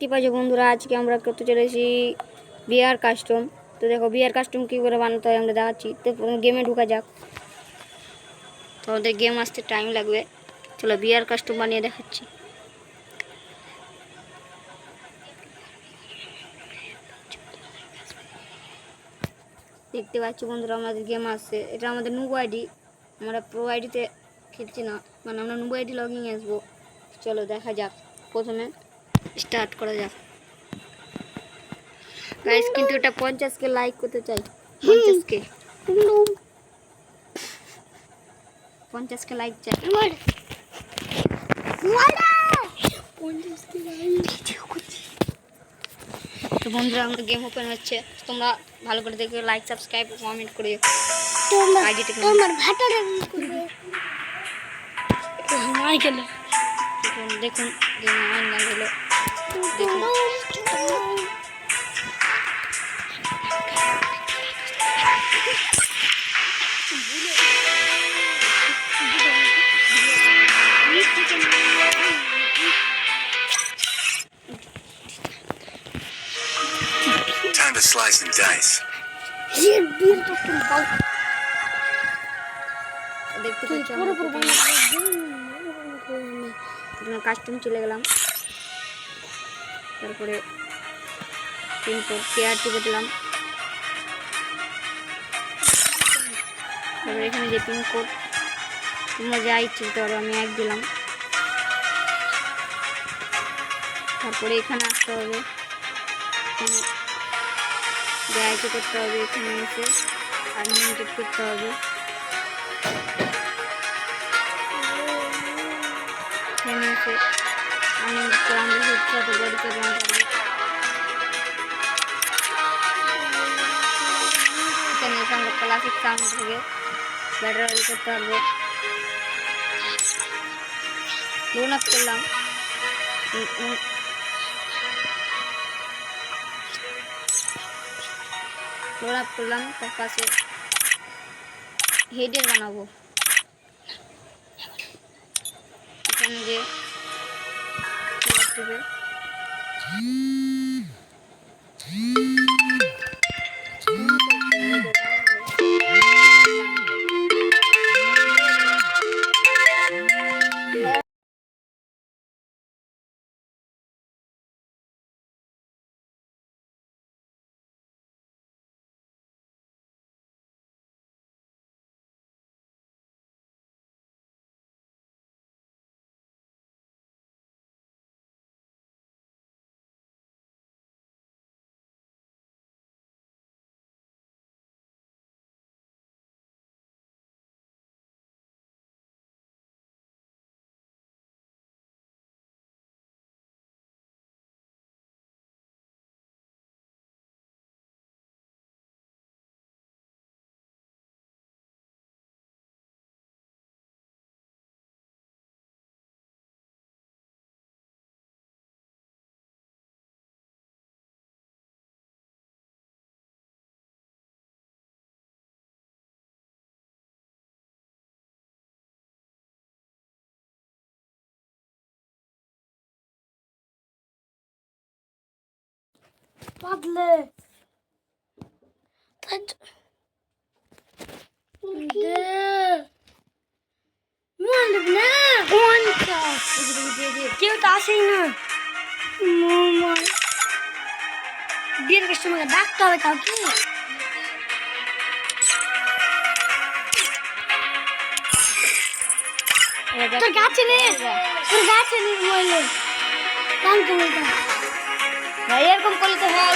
দেখতে পাচ্ছ বন্ধুরা, আজকে আমরা করতে চলেছি বিয়ার কাস্টম। তো দেখো বিয়ার কাস্টম কী করে বানাতে হয় আমরা দেখাচ্ছি। তো গেমে ঢুকা যাক। তো আমাদের গেম আসতে টাইম লাগবে। চলো বিয়ার কাস্টম বানিয়ে দেখাচ্ছি। দেখতে পাচ্ছি বন্ধুরা আমাদের গেম আসছে। এটা আমাদের নুব আইডি, আমরা প্রো আইডিতে খেলছি না, মানে আমরা নুব আইডি লগইন আসবো। চলো দেখা যাক, প্রথমে স্টার্ট করা যাক গাইস। কিন্তু এটা 50কে লাইক করতে চাই, 50কে 50কে লাইক চাই। তো বন্ধুরা আমাদের গেম ওপেন হচ্ছে, তোমরা ভালো করে দেখো, লাইক সাবস্ক্রাইব কমেন্ট করে আইডিতে তোমার ভাটাটা দেখুন গেম অনলাইন হলো। দেখুন Time to slice and dice. দেখতে পাচ্ছি আমরা কাস্টম চলে গেলাম। তারপরে পিনকোড পেয়ার টিপে দিলাম। তারপরে এখানে যে পিনকোড তোমরা যা ইচ্ছে দিতে পারো, আমি 1 দিলাম। তারপরে এখানে আসতে হবে, এখানে করতে হবে, এখানে এসে আনলিমিটেড করতে হবে। এখানে এসে আনলিমিটেড করে আমরা হেডশট বডি করে বানাতে পারবো। এখানে এসে আমরা ক্লাসিক সাউন্ড থেকে ব্যাটারি করতে পারবো। লোন আপ করলাম, লোন আপ করলাম। তার পাশে হেডের বানাবো। এখানে যে Padle. Tad. De. Muhalif ne? Onca. Kew ta asey na. Mama. Bir customer ka ডাকতে হবে তাও কি? তোর গাছে নে বলে। কাম করবে। ভাই এরকম করলে তো হয়।